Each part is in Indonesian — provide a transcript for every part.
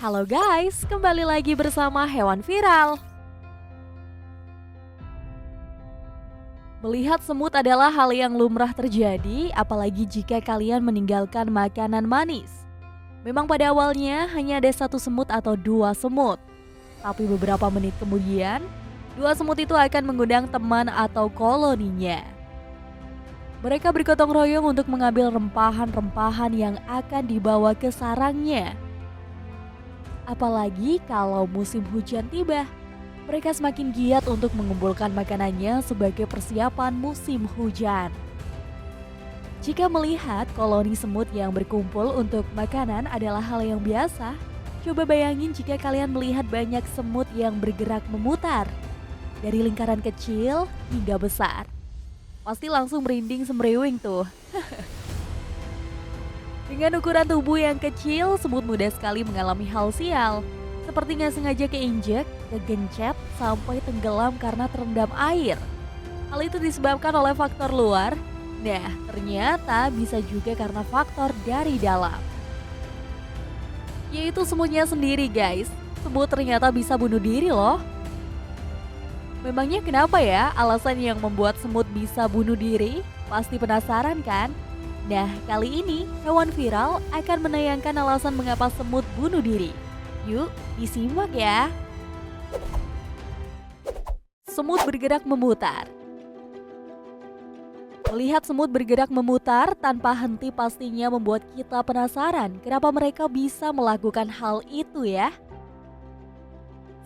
Halo guys, kembali lagi bersama Hewan Viral. Melihat semut adalah hal yang lumrah terjadi, apalagi jika kalian meninggalkan makanan manis. Memang pada awalnya hanya ada satu semut atau dua semut. Tapi beberapa menit kemudian, dua semut itu akan mengundang teman atau koloninya. Mereka bergotong royong untuk mengambil rempahan-rempahan yang akan dibawa ke sarangnya. Apalagi kalau musim hujan tiba, mereka semakin giat untuk mengumpulkan makanannya sebagai persiapan musim hujan. Jika melihat koloni semut yang berkumpul untuk makanan adalah hal yang biasa, coba bayangin jika kalian melihat banyak semut yang bergerak memutar dari lingkaran kecil hingga besar. Pasti langsung merinding semriwing tuh. Dengan ukuran tubuh yang kecil, semut mudah sekali mengalami hal sial. Seperti nggak sengaja keinjek, kegencet, sampai tenggelam karena terendam air. Hal itu disebabkan oleh faktor luar. Nah, ternyata bisa juga karena faktor dari dalam. Yaitu semutnya sendiri guys. Semut ternyata bisa bunuh diri loh. Memangnya kenapa ya alasan yang membuat semut bisa bunuh diri? Pasti penasaran kan? Nah, kali ini Hewan Viral akan menayangkan alasan mengapa semut bunuh diri. Yuk, disimak ya. Semut bergerak memutar. Melihat semut bergerak memutar tanpa henti pastinya membuat kita penasaran kenapa mereka bisa melakukan hal itu ya.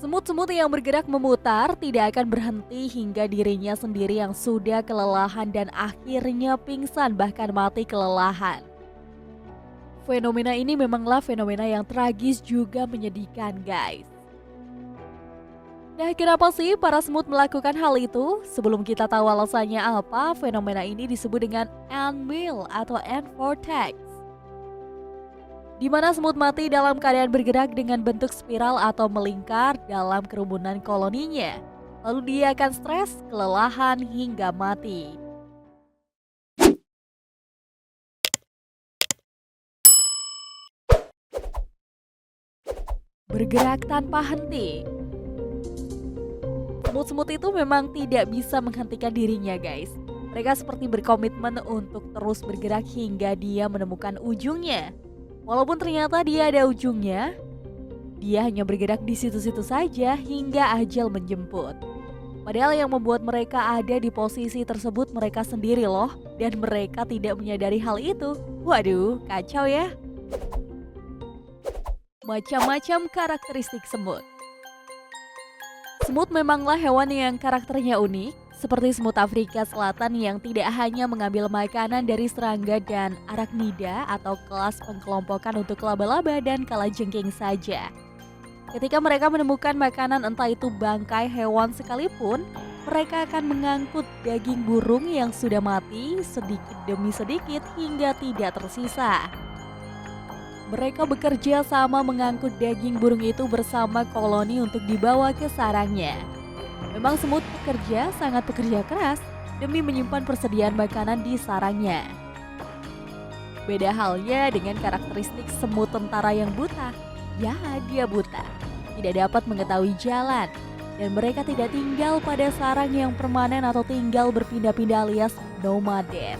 Semut-semut yang bergerak memutar tidak akan berhenti hingga dirinya sendiri yang sudah kelelahan dan akhirnya pingsan bahkan mati kelelahan. Fenomena ini memanglah fenomena yang tragis juga menyedihkan guys. Nah, kenapa sih para semut melakukan hal itu? Sebelum kita tahu alasannya apa, fenomena ini disebut dengan ant mill atau ant vortex, di mana semut mati dalam keadaan bergerak dengan bentuk spiral atau melingkar dalam kerumunan koloninya. Lalu dia akan stres, kelelahan, hingga mati. Bergerak tanpa henti. Semut-semut itu memang tidak bisa menghentikan dirinya guys. Mereka seperti berkomitmen untuk terus bergerak hingga dia menemukan ujungnya. Walaupun ternyata dia ada ujungnya, dia hanya bergerak di situ-situ saja hingga ajal menjemput. Padahal yang membuat mereka ada di posisi tersebut mereka sendiri loh. Dan mereka tidak menyadari hal itu. Waduh, kacau ya. Macam-macam karakteristik semut. Semut memanglah hewan yang karakternya unik, seperti semut Afrika Selatan yang tidak hanya mengambil makanan dari serangga dan arachnida atau kelas pengkelompokan untuk laba-laba dan kalajengking saja. Ketika mereka menemukan makanan entah itu bangkai hewan sekalipun, mereka akan mengangkut daging burung yang sudah mati sedikit demi sedikit hingga tidak tersisa. Mereka bekerja sama mengangkut daging burung itu bersama koloni untuk dibawa ke sarangnya. Memang semut sangat bekerja keras demi menyimpan persediaan makanan di sarangnya. Beda halnya dengan karakteristik semut tentara yang buta. Ya, dia buta, tidak dapat mengetahui jalan, dan mereka tidak tinggal pada sarang yang permanen atau tinggal berpindah-pindah alias nomaden.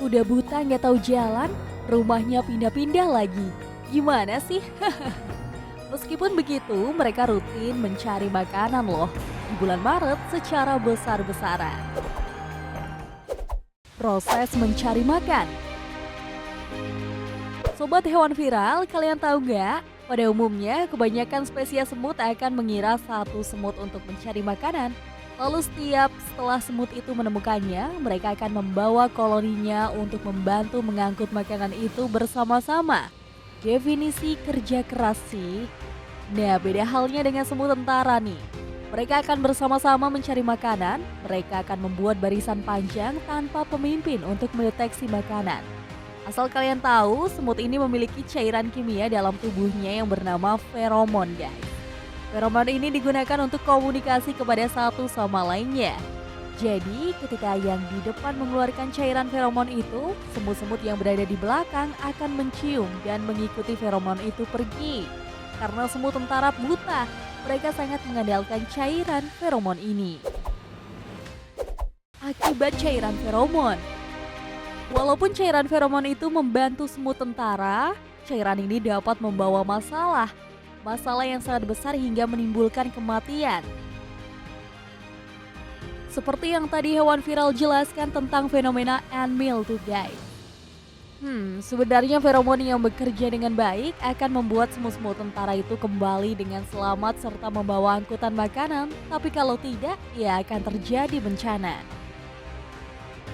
Udah buta nggak tahu jalan, rumahnya pindah-pindah lagi. Gimana sih? Meskipun begitu, mereka rutin mencari makanan loh di bulan Maret secara besar-besaran. Proses mencari makan. Sobat Hewan Viral, kalian tahu nggak? Pada umumnya, kebanyakan spesies semut akan mengira satu semut untuk mencari makanan. Lalu setelah semut itu menemukannya, mereka akan membawa koloninya untuk membantu mengangkut makanan itu bersama-sama. Definisi kerja keras sih. Nah, beda halnya dengan semut tentara nih. Mereka akan bersama-sama mencari makanan, mereka akan membuat barisan panjang tanpa pemimpin untuk mendeteksi makanan. Asal kalian tahu, semut ini memiliki cairan kimia dalam tubuhnya yang bernama feromon guys. Feromon ini digunakan untuk komunikasi kepada satu sama lainnya. Jadi, ketika yang di depan mengeluarkan cairan feromon itu, semut-semut yang berada di belakang akan mencium dan mengikuti feromon itu pergi. Karena semut tentara buta, mereka sangat mengandalkan cairan feromon ini. Akibat cairan feromon. Walaupun cairan feromon itu membantu semut tentara, cairan ini dapat membawa masalah. Masalah yang sangat besar hingga menimbulkan kematian. Seperti yang tadi hewan viral jelaskan tentang fenomena antmeal tuh guys. Sebenarnya feromon yang bekerja dengan baik akan membuat semut-semut tentara itu kembali dengan selamat serta membawa angkutan makanan. Tapi kalau tidak, ya akan terjadi bencana.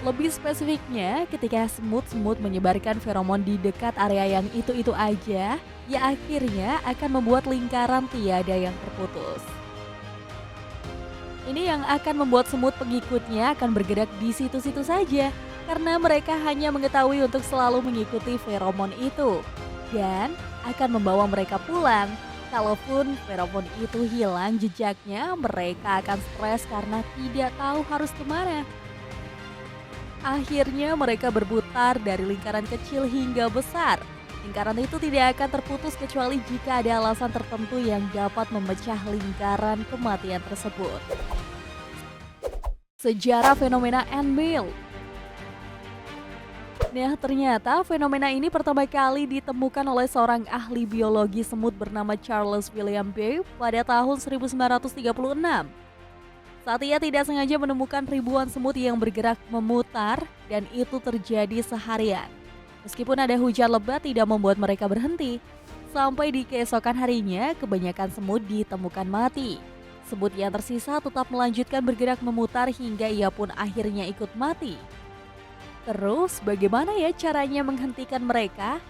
Lebih spesifiknya, ketika semut-semut menyebarkan feromon di dekat area yang itu-itu aja, ya akhirnya akan membuat lingkaran tiada yang terputus. Ini yang akan membuat semut pengikutnya akan bergerak di situ-situ saja, karena mereka hanya mengetahui untuk selalu mengikuti feromon itu, dan akan membawa mereka pulang. Kalaupun feromon itu hilang jejaknya, mereka akan stres karena tidak tahu harus kemana. Akhirnya mereka berputar dari lingkaran kecil hingga besar. Lingkaran itu tidak akan terputus kecuali jika ada alasan tertentu yang dapat memecah lingkaran kematian tersebut. Sejarah fenomena antmeal. Nah, ternyata fenomena ini pertama kali ditemukan oleh seorang ahli biologi semut bernama Charles William Babb pada tahun 1936. Saat ia tidak sengaja menemukan ribuan semut yang bergerak memutar dan itu terjadi seharian. Meskipun ada hujan lebat tidak membuat mereka berhenti. Sampai di keesokan harinya, kebanyakan semut ditemukan mati. Semut yang tersisa tetap melanjutkan bergerak memutar hingga ia pun akhirnya ikut mati. Terus bagaimana ya caranya menghentikan mereka?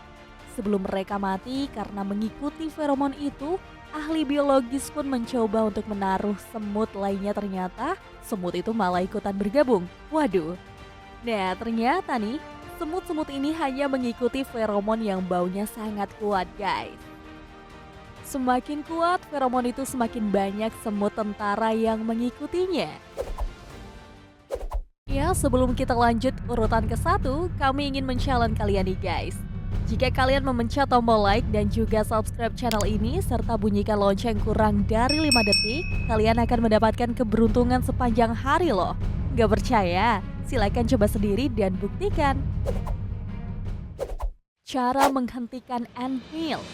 Sebelum mereka mati karena mengikuti feromon itu, ahli biologis pun mencoba untuk menaruh semut lainnya, ternyata semut itu malah ikutan bergabung. Waduh. Nah, ternyata nih, semut-semut ini hanya mengikuti feromon yang baunya sangat kuat, guys. Semakin kuat feromon itu, semakin banyak semut tentara yang mengikutinya. Ya, sebelum kita lanjut urutan ke-1, kami ingin men-challenge kalian nih guys. Jika kalian memencet tombol like dan juga subscribe channel ini serta bunyikan lonceng kurang dari 5 detik, kalian akan mendapatkan keberuntungan sepanjang hari loh. Gak percaya? Silakan coba sendiri dan buktikan. Cara menghentikan antmeal.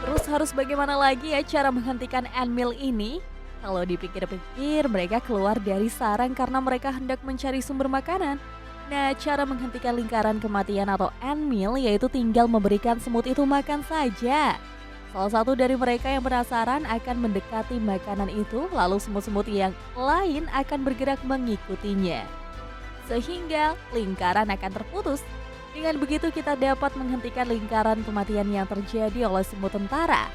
Terus harus bagaimana lagi ya cara menghentikan antmeal ini? Kalau dipikir-pikir, mereka keluar dari sarang karena mereka hendak mencari sumber makanan. Nah, cara menghentikan lingkaran kematian atau antmeal yaitu tinggal memberikan semut itu makan saja. Salah satu dari mereka yang penasaran akan mendekati makanan itu, lalu semut-semut yang lain akan bergerak mengikutinya. Sehingga lingkaran akan terputus. Dengan begitu kita dapat menghentikan lingkaran kematian yang terjadi oleh semut tentara.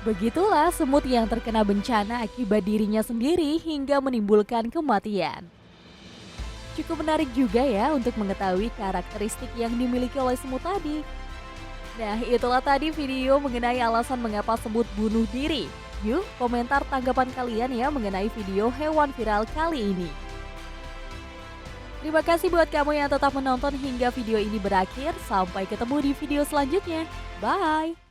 Begitulah semut yang terkena bencana akibat dirinya sendiri hingga menimbulkan kematian. Cukup menarik juga ya untuk mengetahui karakteristik yang dimiliki oleh semut tadi. Nah, itulah tadi video mengenai alasan mengapa semut bunuh diri. Yuk, komentar tanggapan kalian ya mengenai video hewan viral kali ini. Terima kasih buat kamu yang tetap menonton hingga video ini berakhir. Sampai ketemu di video selanjutnya. Bye!